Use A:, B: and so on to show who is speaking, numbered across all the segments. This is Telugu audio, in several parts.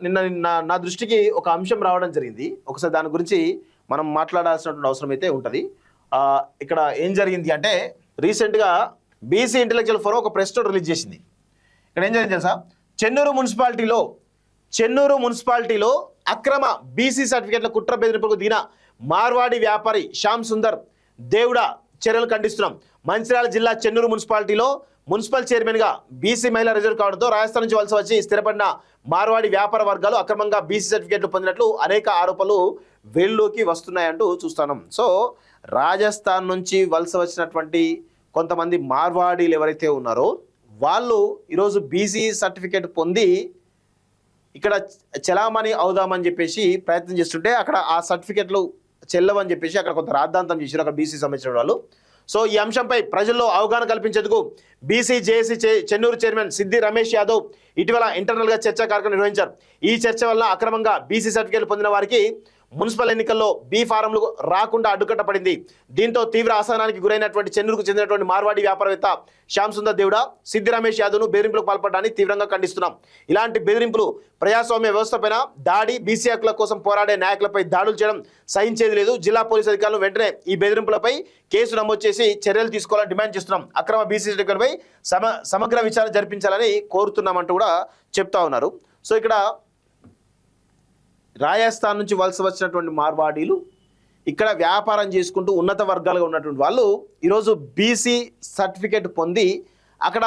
A: నిన్న నా దృష్టికి ఒక అంశం రావడం జరిగింది. ఒకసారి దాని గురించి మనం మాట్లాడాల్సినటువంటి అవసరం అయితే ఉంటుంది. ఇక్కడ ఏం జరిగింది అంటే రీసెంట్గా బీసీ ఇంటెలెక్చువల్ ఫోరం ఒక ప్రెస్ నోట్ రిలీజ్ చేసింది. ఇక్కడ ఏం జరిగింది తెలుసా? చెన్నూరు మున్సిపాలిటీలో అక్రమ బీసీ సర్టిఫికేట్ల కుట్ర బెదిరింపులకు దిగిన మార్వాడి వ్యాపారి శ్యామ్ సుందర్ దేవుడా చర్యలు ఖండిస్తున్నాం. మంచిర్యాల జిల్లా చెన్నూరు మున్సిపాలిటీలో మున్సిపల్ చైర్మన్గా బీసీ మహిళా రిజర్వ్ కావడంతో రాజస్థాన్ నుంచి వలస వచ్చి స్థిరపడిన మార్వాడి వ్యాపార వర్గాలు అక్రమంగా బీసీ సర్టిఫికేట్లు పొందినట్లు అనేక ఆరోపణలు వెలుగులోకి వస్తున్నాయంటూ చూస్తున్నాం. సో రాజస్థాన్ నుంచి వలస వచ్చినటువంటి కొంతమంది మార్వాడీలు ఎవరైతే ఉన్నారో వాళ్ళు ఈరోజు బీసీ సర్టిఫికేట్ పొంది ఇక్కడ చలామణి అవుదామని చెప్పేసి ప్రయత్నం చేస్తుంటే అక్కడ ఆ సర్టిఫికేట్లు చెల్లవని చెప్పేసి అక్కడ కొంత రాద్ధాంతం చేశారు అక్కడ బీసీ సంబంధించిన వాళ్ళు. సో ఈ అంశంపై ప్రజల్లో అవగాహన కల్పించేందుకు బీసీ జేఏసీ చెన్నూరు చైర్మన్ సిద్ది రమేష్ యాదవ్ ఇటీవల ఇంటర్నల్గా చర్చా కార్యక్రమం నిర్వహించారు. ఈ చర్చ వల్ల అక్రమంగా బీసీ సర్టిఫికేట్లు పొందిన వారికి మున్సిపల్ ఎన్నికల్లో బీ ఫారంలు రాకుండా అడ్డుకట్ట పడింది. దీంతో తీవ్ర అసహనానికి గురైనటువంటి చెన్నూరుకు చెందినటువంటి మార్వాడి వ్యాపారవేత్త శ్యామ్ సుందర్ దేవుడా సిద్ది రమేష్ యాదవ్ను బెదిరింపులకు పాల్పడడాన్ని తీవ్రంగా ఖండిస్తున్నాం. ఇలాంటి బెదిరింపులు ప్రజాస్వామ్య వ్యవస్థపైన దాడి, బీసీ హక్కుల కోసం పోరాడే నాయకులపై దాడులు చేయడం సహించేది లేదు. జిల్లా పోలీసు అధికారులు వెంటనే ఈ బెదిరింపులపై కేసు నమోదు చేసి చర్యలు తీసుకోవాలని డిమాండ్ చేస్తున్నాం. అక్రమ బీసీ సర్టిఫికేట్లపై సమగ్ర విచారణ జరిపించాలని కోరుతున్నామంటూ కూడా చెప్తా ఉన్నారు. సో ఇక్కడ రాజస్థాన్ నుంచి వలస వచ్చినటువంటి మార్వాడీలు ఇక్కడ వ్యాపారం చేసుకుంటూ ఉన్నత వర్గాలుగా ఉన్నటువంటి వాళ్ళు ఈరోజు బీసీ సర్టిఫికేట్ పొంది అక్కడ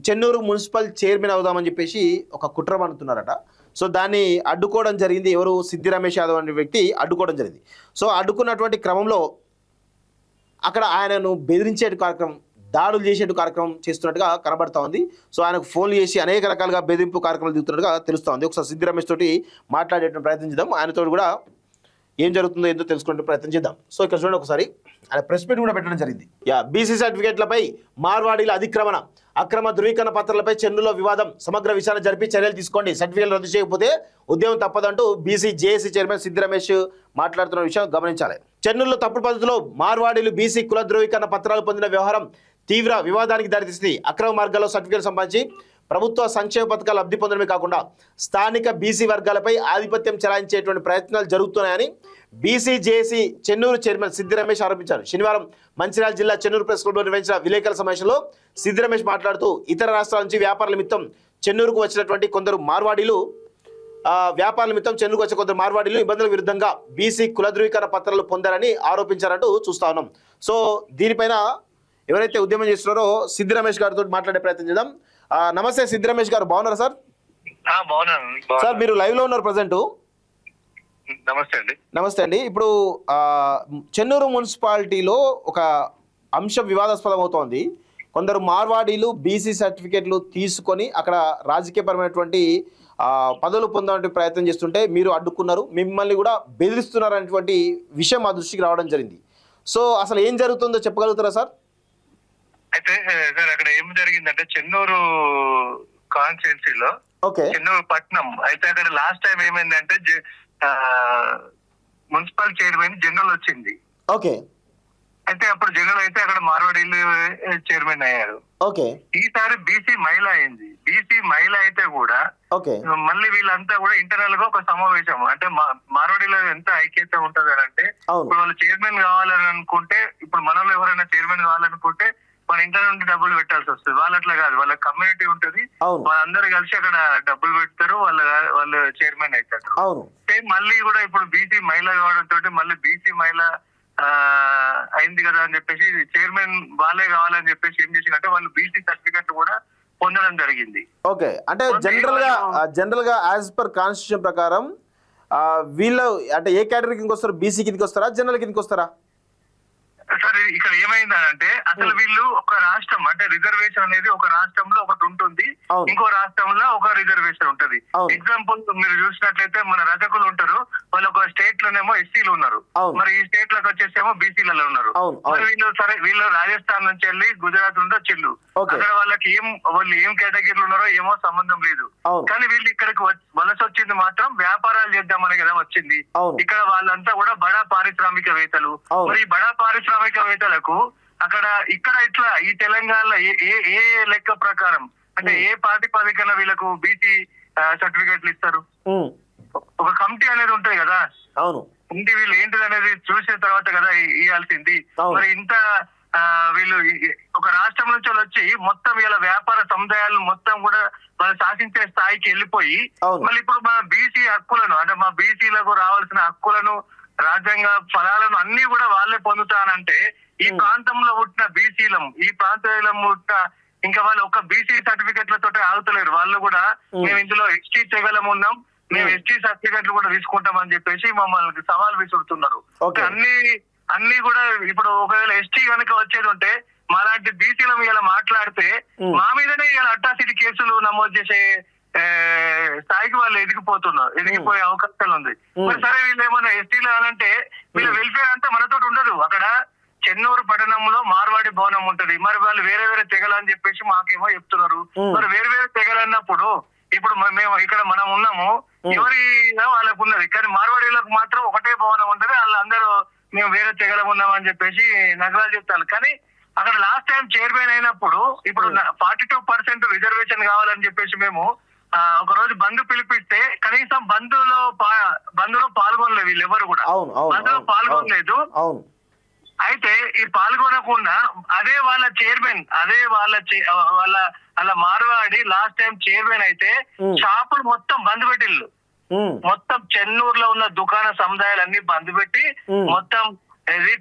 A: చెన్నూరు మున్సిపల్ చైర్మన్ అవుదామని చెప్పేసి ఒక కుట్ర పన్నుతున్నారట. సో దాన్ని అడ్డుకోవడం జరిగింది. ఎవరు? సిద్ది రమేష్ యాదవ్ అనే వ్యక్తి అడ్డుకోవడం జరిగింది. సో అడ్డుకున్నటువంటి క్రమంలో అక్కడ ఆయనను బెదిరించే కార్యక్రమం, దాడులు చేసే కార్యక్రమం చేస్తున్నట్టుగా కనబడతా ఉంది. సో ఆయనకు ఫోన్లు చేసి అనేక రకాలుగా బెదిరింపు కార్యక్రమాలు దిగుతున్నట్టుగా తెలుస్తూ ఉంది. ఒకసారి సిద్ది రమేష్ తోటి మాట్లాడేటువంటి ప్రయత్నం చేద్దాం. ఆయనతో కూడా ఏం జరుగుతుందో ఏంటో తెలుసుకునే ప్రయత్నం చేద్దాం. సో ఇక్కడ చూడండి, ఒకసారి ఆయన ప్రెస్ మీట్ కూడా పెట్టడం జరిగింది. బీసీ సర్టిఫికేట్లపై మార్వాడీల అక్రమ ధృవీకరణ పత్రాలపై చెన్నూరులో వివాదం, సమగ్ర విచారణ జరిపి చర్యలు తీసుకోండి, సర్టిఫికేట్లు రద్దు చేయకపోతే ఉద్యమం తప్పదంటూ బీసీ జేఏసీ చైర్మన్ సిద్ది రమేష్ మాట్లాడుతున్న విషయం గమనించాలి. చెన్నూరులో తప్పుడు పద్ధతిలో మార్వాడీలు బీసీ కుల ధృవీకరణ పత్రాలు పొందిన వ్యవహారం తీవ్ర వివాదానికి దారితీసింది. అక్రమ మార్గాల్లో సర్టిఫికేట్ సంపాదించి ప్రభుత్వ సంక్షేమ పథకాలు లబ్ధి పొందడమే కాకుండా స్థానిక బీసీ వర్గాలపై ఆధిపత్యం చెలాయించేటువంటి ప్రయత్నాలు జరుగుతున్నాయని బీసీ జేఏసీ చెన్నూరు చైర్మన్ సిద్ది రమేష్ ఆరోపించారు. శనివారం మంచిర్యాల జిల్లా చెన్నూరు ప్రెస్ క్లబ్లో నిర్వహించిన విలేకరుల సమావేశంలో సిద్ది రమేష్ మాట్లాడుతూ ఇతర రాష్ట్రాల నుంచి వ్యాపార నిమిత్తం చెన్నూరుకు వచ్చినటువంటి కొందరు మార్వాడీలు నిబంధనల విరుద్ధంగా బీసీ కుల ధృవీకరణ పత్రాలు పొందారని ఆరోపించారంటూ చూస్తా ఉన్నాం. సో దీనిపైన ఎవరైతే ఉద్యమం చేస్తున్నారో సిద్ది రమేష్ గారితో మాట్లాడే ప్రయత్నం చేద్దాం. నమస్తే సిద్ది రమేష్ గారు, బాగున్నారా సార్? సార్ మీరు లైవ్ లో ఉన్నారు ప్రజెంట్. నమస్తే అండి. ఇప్పుడు చెన్నూరు మున్సిపాలిటీలో ఒక అంశం వివాదాస్పదం అవుతోంది. కొందరు మార్వాడీలు బీసీ సర్టిఫికేట్లు తీసుకొని అక్కడ రాజకీయపరమైనటువంటి పదవులు పొందడానికి ప్రయత్నం చేస్తుంటే మీరు అడ్డుకున్నారు, మిమ్మల్ని కూడా బెదిరిస్తున్నారు అనేటువంటి విషయం మా దృష్టికి రావడం జరిగింది. సో అసలు ఏం జరుగుతుందో చెప్పగలుగుతారా సార్?
B: అయితే సార్ అక్కడ ఏం జరిగిందంటే చెన్నూరు కాన్స్టిట్యున్సీలో చెన్నూరు పట్నం అయితే అక్కడ లాస్ట్ టైం ఏమైందంటే మున్సిపల్ చైర్మన్ జనరల్ వచ్చింది.
A: ఓకే.
B: అయితే అప్పుడు జనరల్ అయితే అక్కడ మార్వాడీలు చైర్మన్ అయ్యారు.
A: ఓకే.
B: ఈసారి బీసీ మహిళ అయింది. బీసీ మహిళ అయితే కూడా మళ్ళీ వీళ్ళంతా కూడా ఇంటర్నల్ గా ఒక సమావేశం, అంటే మార్వాడీలో ఎంత ఐక్యత ఉంటది అంటే ఇప్పుడు వాళ్ళు చైర్మన్ కావాలని అనుకుంటే, ఇప్పుడు మనలో ఎవరైనా చైర్మన్ కావాలనుకుంటే మన ఇంటర్ నుండి డబ్బులు పెట్టాల్సి వస్తుంది. వాళ్ళు అట్లా కాదు, వాళ్ళ కమ్యూనిటీ ఉంటది, వాళ్ళందరూ కలిసి అక్కడ డబ్బులు పెడతారు, వాళ్ళు చైర్మన్ అవుతారు. సేమ్ మళ్ళీ కూడా ఇప్పుడు బీసీ మహిళ కావడంతో మళ్ళీ బీసీ మహిళ అయింది కదా అని చెప్పేసి చైర్మన్ వాళ్ళే కావాలని చెప్పేసి ఏం చేసిందంటే వాళ్ళు బీసీ సర్టిఫికెట్ కూడా పొందడం జరిగింది.
A: ఓకే. అంటే జనరల్ గా యాజ్ పర్ కాన్స్టిట్యూషన్ ప్రకారం వీళ్ళు అంటే ఏ కేటగిరీ కిందకి వస్తారు? బీసీ కిందకి వస్తారా, జనరల్ కిందకి వస్తారా?
B: సరే ఇక్కడ ఏమైందంటే అసలు వీళ్ళు ఒక రాష్ట్రం అంటే రిజర్వేషన్ అనేది ఒక రాష్ట్రంలో ఒకటి ఉంటుంది, ఇంకో రాష్ట్రంలో ఒక రిజర్వేషన్ ఉంటది. ఎగ్జాంపుల్ మీరు చూసినట్లయితే మన రజకులు ఉంటారు, వాళ్ళు ఒక స్టేట్ లోనేమో ఎస్సీలు ఉన్నారు, మరి ఈ స్టేట్ లకు వచ్చేసేమో బీసీలలో ఉన్నారు. మరి వీళ్ళు రాజస్థాన్ నుంచి వెళ్ళి గుజరాత్ నుండి వచ్చిండ్రు. అక్కడ వాళ్ళు ఏం కేటగిరీలు ఉన్నారో ఏమో సంబంధం లేదు, కానీ వీళ్ళు ఇక్కడికి వలస వచ్చింది మాత్రం వ్యాపారాలు చేద్దామని కదా వచ్చింది. ఇక్కడ వాళ్ళంతా కూడా బడా పారిశ్రామికవేత్తలు. మరి ఈ బడా పారిశ్రామికవేత్తలకు ఇక్కడ ఇట్లా ఈ తెలంగాణలో ఏ లెక్క ప్రకారం అంటే ఏ ప్రాతిపదికన వీళ్ళకు బీసీ సర్టిఫికెట్లు ఇస్తారు?
A: ఉమ్,
B: ఒక కమిటీ అనేది ఉంటుంది కదా,
A: అవును
B: ఇంటి వీళ్ళు ఏంటిది అనేది చూసిన తర్వాత కదా ఇవ్వాల్సింది.
A: అవును.
B: మరి ఇంత వీళ్ళు ఒక రాష్ట్రం నుంచి వాళ్ళు వచ్చి మొత్తం ఇలా వ్యాపార సముదాయాలు మొత్తం కూడా వాళ్ళు శాసించే స్థాయికి వెళ్ళిపోయి
A: అవును.
B: మళ్ళీ ఇప్పుడు మా బీసీ హక్కులను అంటే మా బీసీలకు రావాల్సిన హక్కులను రాజ్యాంగ ఫలాలను అన్ని కూడా వాళ్ళే పొందుతానంటే ఈ ప్రాంతంలో పుట్టిన బీసీలం, ఈ ప్రాంతంలో పుట్టిన ఇంకా వాళ్ళు ఒక బీసీ సర్టిఫికెట్లతో ఆగుతలేరు. వాళ్ళు కూడా మేము ఇందులో ఎస్టీ తెగలం ఉన్నాం, మేము ఎస్టీ సర్టిఫికెట్లు కూడా తీసుకుంటామని చెప్పేసి మమ్మల్ని సవాల్ విసురుతున్నారు. అన్ని కూడా ఇప్పుడు ఒకవేళ ఎస్టీ కనుక వచ్చేది ఉంటే మాలాంటి బీసీలం ఇలా మాట్లాడితే మా మీదనే ఇలా అట్రాసిటీ కేసులు నమోదు చేసే స్థాయికి వాళ్ళు ఎదిగిపోయే అవకాశాలు ఉంది. మరి సరే వీళ్ళు ఏమన్నా ఎస్టీలు అనంటే వీళ్ళ వెల్ఫేర్ అంతా మనతో ఉండదు. అక్కడ చెన్నూరు పట్టణంలో మార్వాడి భవనం ఉంటది, మరి వాళ్ళు వేరే వేరే తెగలు అని చెప్పేసి మాకేమో చెప్తున్నారు. మరి వేరే వేరే తెగలు అన్నప్పుడు ఇప్పుడు మేము ఇక్కడ మనం ఉన్నాము, ఎవరి వాళ్ళకు ఉన్నది, కానీ మార్వాడీలకు మాత్రం ఒకటే భవనం ఉంటది, వాళ్ళందరూ మేము వేరే తెగలం ఉన్నాం అని చెప్పేసి నగరాలు చెప్తారు. కానీ అక్కడ లాస్ట్ టైం చైర్మన్ అయినప్పుడు ఇప్పుడు 42% రిజర్వేషన్ కావాలని చెప్పేసి మేము ఒక రోజు బంద్ పిలిపిస్తే కనీసం బంద్లో పాల్గొనలేదు వీళ్ళు ఎవరు కూడా, బంద్లో పాల్గొనలేదు. అయితే ఈ పాల్గొనకుండా అదే వాళ్ళ చైర్మన్, అదే వాళ్ళ మార్వాడి లాస్ట్ టైం చైర్మన్ అయితే షాపులు మొత్తం బంద్ పెట్టిళ్ళు. మొత్తం చెన్నూరులో ఉన్న దుకాణ సముదాయాలన్నీ బంద్ పెట్టి మొత్తం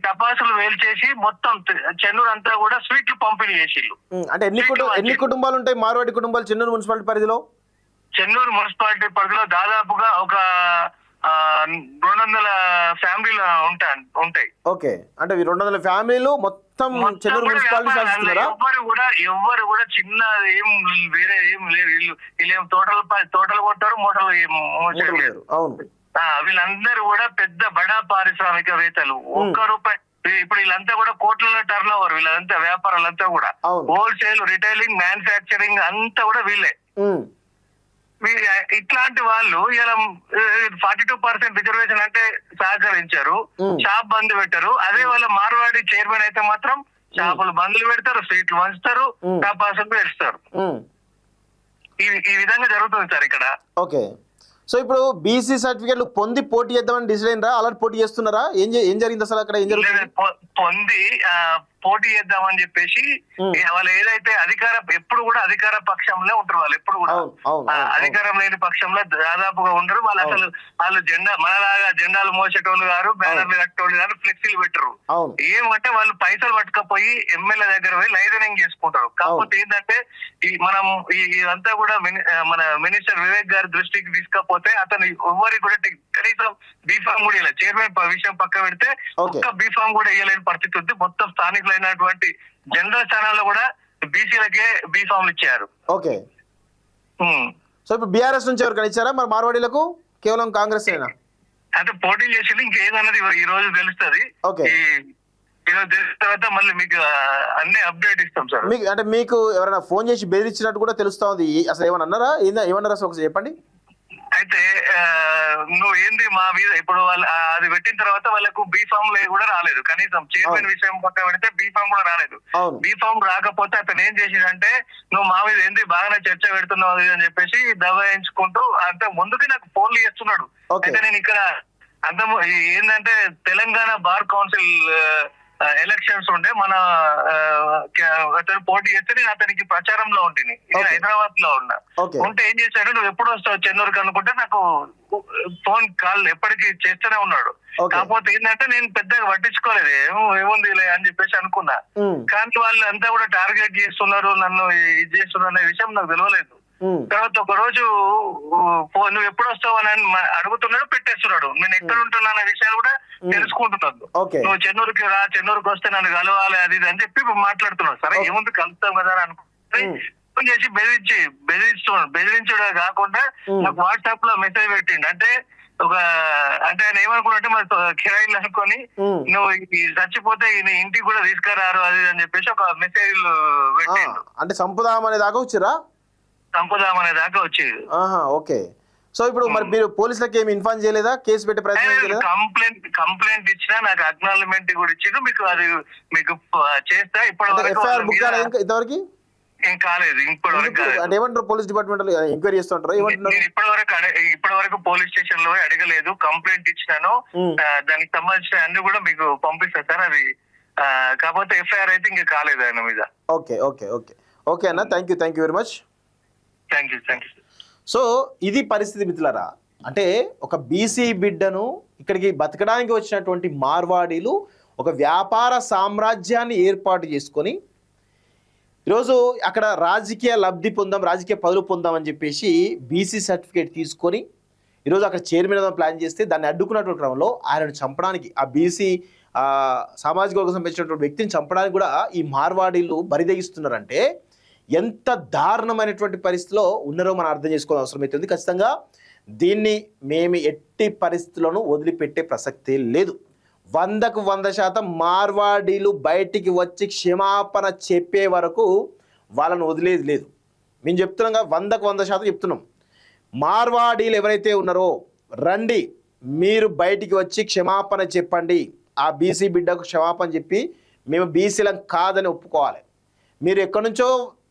B: టపాసులు వేల్చేసి మొత్తం చెన్నూరు అంతా కూడా స్వీట్లు పంపిణీ చేసిళ్ళు.
A: అంటే ఎన్ని కుటుంబాలు ఉంటాయి మార్వాడి కుటుంబాలు చెన్నూరు మున్సిపాలిటీ పరిధిలో?
B: చెన్నూరు మున్సిపాలిటీ పరిధిలో దాదాపుగా ఒక 200 ఫ్యామిలీలు ఉంటాయి.
A: ఓకే, అంటే 200 ఫ్యామిలీలు మొత్తం చెన్నూరు మున్సిపాలిటీ శాసిస్తున్నారా?
B: ఎవ్వరు కూడా చిన్న ఏం వేరే ఏం లేదు. వీళ్ళు తోటలు కొట్టారు, మూటలు మోసలేరు.
A: అవును,
B: వీళ్ళందరూ కూడా పెద్ద బడా పారిశ్రామికవేత్తలు. ₹1 ఇప్పుడు వీళ్ళంతా కూడా కోట్లలో టర్న్ ఓవర్, వీళ్ళంతా వ్యాపారాలంతా కూడా హోల్సేల్, రిటైలింగ్, మ్యానుఫ్యాక్చరింగ్ అంతా కూడా వీళ్ళే. ఇట్లాంటి వాళ్ళు ఇలా 42% రిజర్వేషన్ అంటే సహకరించారు, షాప్ బంద్ పెట్టారు. అదే వాళ్ళ మార్వాడి చైర్మన్ అయితే మాత్రం షాపులు బంద్లు పెడతారు, స్వీట్లు వంచుతారు, టపాసులు పేరుస్తారు. ఈ విధంగా జరుగుతుంది సార్ ఇక్కడ.
A: ఓకే, సో ఇప్పుడు బీసీ సర్టిఫికెట్లు పొంది పోటీ చేద్దామని డిసైడ్ అయినరా? అలా పోటీ చేస్తున్నారా? ఏం జరిగింది అసలు అక్కడ? ఏం జరుగుతుంది?
B: పొంది పోటీ చేద్దామని చెప్పేసి వాళ్ళు ఏదైతే ఎప్పుడు కూడా అధికార పక్షంలో ఉంటారు. వాళ్ళు ఎప్పుడు కూడా అధికారం లేని పక్షంలో దాదాపుగా ఉండరు. వాళ్ళు మనలాగా జెండాలు మోసేటోళ్ళు గారు, బ్యానర్లు కట్టేటోళ్ళు గారు, ఫ్లెక్సీలు పెట్టరు. ఏమంటే వాళ్ళు పైసలు పట్టుకపోయి ఎమ్మెల్యే దగ్గర పోయి లైజనింగ్ చేసుకుంటారు. కాకపోతే ఏంటంటే ఇదంతా కూడా మన మినిస్టర్ వివేక్ గారి దృష్టికి తీసుకపోతే అతను ఎవరికి కూడా కనీసం బీఫామ్ కూడా ఇలా చైర్మన్ విషయం పక్క పెడితే ఒక్క బీఫామ్ కూడా ఇవ్వలేని పరిస్థితి ఉంది. మొత్తం స్థానికులైనటువంటి జనరల్ స్థానాల్లో కూడా బీసీలకే బీఫామ్లు ఇచ్చారు.
A: ఓకే, సో ఇప్పుడు బీఆర్ఎస్ నుంచి ఎవరికైనా ఇచ్చారా మరి మార్వాడీలకు? కేవలం కాంగ్రెస్ అయినా
B: అంటే పోటీ చేసింది, ఇంకేదన్నది ఈ రోజు తెలుస్తుంది. తెలిసిన తర్వాత మళ్ళీ మీకు అన్ని అప్డేట్ ఇస్తాం సార్.
A: మీకు ఎవరైనా ఫోన్ చేసి బెదిరించినట్టు కూడా తెలుస్తా ఉంది, అసలు ఏమన్నా అన్నారా? ఏమన్నారా అసలు ఒకసారి చెప్పండి.
B: అయితే నువ్వు ఏంది మా మీద ఇప్పుడు వాళ్ళు అది పెట్టిన తర్వాత వాళ్ళకు బీఫామ్ కూడా రాలేదు. కనీసం చైర్మన్ విషయం పక్క పెడితే బీఫామ్ కూడా రాలేదు. బీఫామ్ రాకపోతే అతను ఏం చేసిందంటే నువ్వు మా మీద ఏంది బాగానే చర్చ పెడుతున్నావు అని చెప్పేసి దబాయించుకుంటూ అంత ముందుకి నాకు ఫోన్లు చేస్తున్నాడు. అయితే నేను ఇక్కడ ఏంటంటే తెలంగాణ బార్ కౌన్సిల్ ఎలక్షన్స్ ఉండే మన అతను పోటీ చేస్తే నేను అతనికి ప్రచారంలో ఉంటుంది, హైదరాబాద్ లో ఉన్నా. ఉంటే ఏం చేశాడు, నువ్వు ఎప్పుడు వస్తావు చెన్నూరుకి అనుకుంటే నాకు ఫోన్ కాల్ ఎప్పటికీ చేస్తూనే ఉన్నాడు. కాకపోతే ఏంటంటే నేను పెద్దగా పట్టించుకోలేదు, ఏముంది అని చెప్పేసి అనుకున్నా. కానీ వాళ్ళు అంతా కూడా టార్గెట్ చేస్తున్నారు, నన్ను ఇది చేస్తున్నారు అనే విషయం నాకు తెలియలేదు. తర్వాత ఒక రోజు నువ్వు ఎప్పుడు వస్తావు అని అడుగుతున్నాడు, పెట్టేస్తున్నాడు. నేను ఎక్కడ ఉంటున్నా అనే విషయాలు కూడా తెలుసుకుంటున్నాను. నువ్వు చెన్నూరుకి రా, చెన్నూరుకి వస్తే నన్ను కలవాలి అది ఇది అని చెప్పి మాట్లాడుతున్నాడు. సరే ఏముంది కలుస్తాం కదా అని అనుకుంటే ఫోన్ చేసి బెదిరించడం కాకుండా నాకు వాట్సాప్ లో మెసేజ్ పెట్టిండు. అంటే ఆయన ఏమనుకున్నట్టే మరి కిరాయిలు అనుకొని నువ్వు చచ్చిపోతే ఇంటికి కూడా తీసుకురారు అది అని చెప్పేసి ఒక మెసేజ్ పెట్టిండు.
A: అంటే సంపుదాం అనే దాకా వచ్చిరా?
B: సంపుదాం అనే దాకా వచ్చేది.
A: ఓకే, సో ఇప్పుడు మరి మీరు పోలీసులకు ఏమి ఇన్ఫార్మ్ చేయలేదా? కేసు పెట్టే ప్రయత్నం?
B: కంప్లైంట్ ఇచ్చినా నాకు అక్నాలజ్మెంట్ కూడా ఇచ్చిండు. మీకు అది చేస్తా ఇప్పుడు
A: ఇంతవరకు
B: ఏం కాలేదు ఇప్పటి వరకు కాలేదు.
A: అంటే ఏమంటారు పోలీస్ డిపార్ట్మెంట్ ఎంక్వైరీ చేస్తుంటారు ఏమంటున్నారు?
B: నేను ఇప్పటి వరకు పోలీస్ స్టేషన్ లో అడగలేదు, కంప్లైంట్ ఇచ్చినాను. దానికి సంబంధించిన అన్ని కూడా మీకు పంపిస్తా సార్. అది కాకపోతే ఎఫ్ఐఆర్ అయితే ఇంకా కాలేదు ఆయన మీద.
A: ఓకే ఓకే ఓకే ఓకే అన్న, thank you very much.
B: Thank you.
A: So ఇది పరిస్థితి మిత్రులారా. అంటే ఒక బీసీ బిడ్డను ఇక్కడికి బతకడానికి వచ్చినటువంటి మార్వాడీలు ఒక వ్యాపార సామ్రాజ్యాన్ని ఏర్పాటు చేసుకొని ఈరోజు అక్కడ రాజకీయ లబ్ధి పొందాం, రాజకీయ పదవులు పొందాం అని చెప్పేసి బీసీ సర్టిఫికేట్ తీసుకొని ఈరోజు అక్కడ చైర్మన్ ప్లాన్ చేస్తే దాన్ని అడ్డుకున్నటువంటి క్రమంలో ఆయనను చంపడానికి, ఆ బీసీ సామాజిక వర్గం సంబంధించినటువంటి వ్యక్తిని చంపడానికి కూడా ఈ మార్వాడీలు బరిదెగిస్తున్నారంటే ఎంత దారుణమైనటువంటి పరిస్థితిలో ఉన్నారో మనం అర్థం చేసుకోవాల్సిన అవసరం అవుతుంది. ఖచ్చితంగా దీన్ని మేము ఎట్టి పరిస్థితులను వదిలిపెట్టే ప్రసక్తే లేదు. 100కు 100% మార్వాడీలు బయటికి వచ్చి క్షమాపణ చెప్పే వరకు వాళ్ళను వదిలేది లేదు. మేము చెప్తున్నాం 100కు 100% చెప్తున్నాం. మార్వాడీలు ఎవరైతే ఉన్నారో రండి, మీరు బయటికి వచ్చి క్షమాపణ చెప్పండి. ఆ బీసీ బిడ్డకు క్షమాపణ చెప్పి మేము బీసీలం కాదని ఒప్పుకోవాలి. మీరు ఎక్కడి నుంచో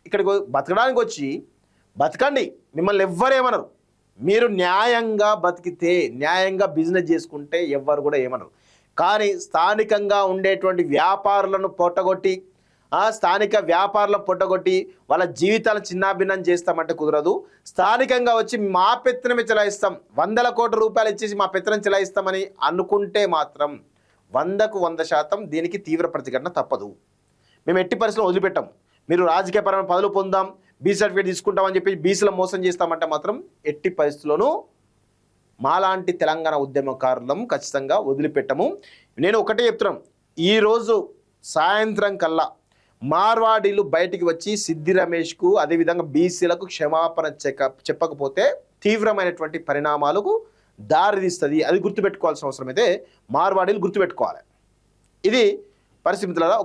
A: ఇక్కడికి బతకడానికి వచ్చి బతకండి, మిమ్మల్ని ఎవ్వరేమనరు. మీరు న్యాయంగా బతికితే, న్యాయంగా బిజినెస్ చేసుకుంటే ఎవ్వరు కూడా ఏమనరు. కానీ స్థానికంగా ఉండేటువంటి వ్యాపారులను పొట్టగొట్టి, స్థానిక వ్యాపారులను పొట్టగొట్టి వాళ్ళ జీవితాలను చిన్నాభిన్నం చేస్తామంటే కుదరదు. స్థానికంగా వచ్చి మా పెత్తనమే చెలాయిస్తాం, 100 కోట్ల రూపాయలు ఇచ్చేసి మా పెత్తనం చెలాయిస్తామని అనుకుంటే మాత్రం 100కు 100% దీనికి తీవ్ర ప్రతిఘటన తప్పదు. మేము ఎట్టి పరిస్థితుల్లో వదిలిపెట్టాం. మీరు రాజకీయపరమైన పదవులు పొందాం, బీసీ సర్టిఫికేట్ తీసుకుంటామని చెప్పి బీసీలో మోసం చేస్తామంటే మాత్రం ఎట్టి పరిస్థితుల్లోనూ మాలాంటి తెలంగాణ ఉద్యమకారులం ఖచ్చితంగా వదిలిపెట్టము. నేను ఒకటే చెప్తున్నాం, ఈరోజు సాయంత్రం కల్లా మార్వాడీలు బయటికి వచ్చి సిద్ధి రమేష్కు అదేవిధంగా బీసీలకు క్షమాపణ చెప్పకపోతే తీవ్రమైనటువంటి పరిణామాలకు దారితీస్తుంది. అది గుర్తుపెట్టుకోవాల్సిన అవసరం అయితే మార్వాడీలు గుర్తుపెట్టుకోవాలి. ఇది పరిస్థితులలో